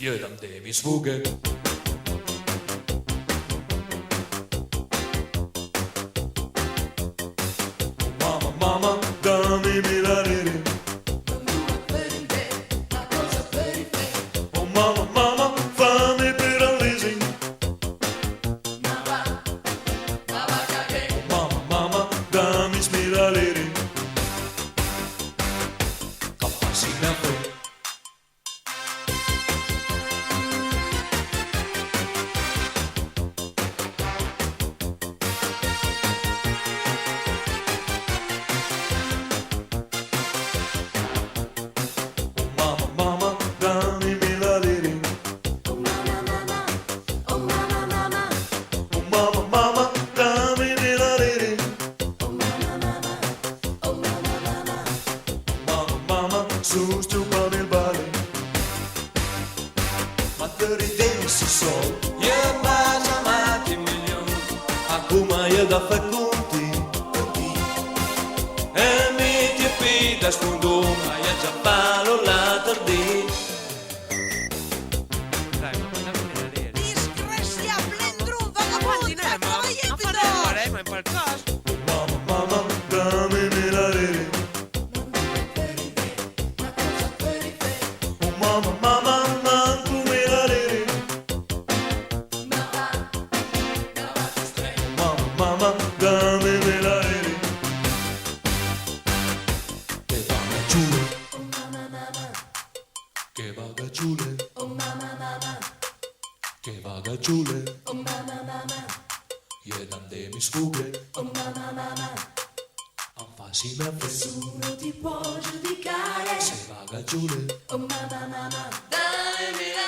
io tante mi sfughe. Mamma, mamma, dammi la lire. Oh mamma, mamma, fammi per all'isi. Oh mamma, mamma, dammi la lire. Capassi me a fare. Nessuno ti può giudicare. Se vaga giù, Oh mamma, mamma, dammi la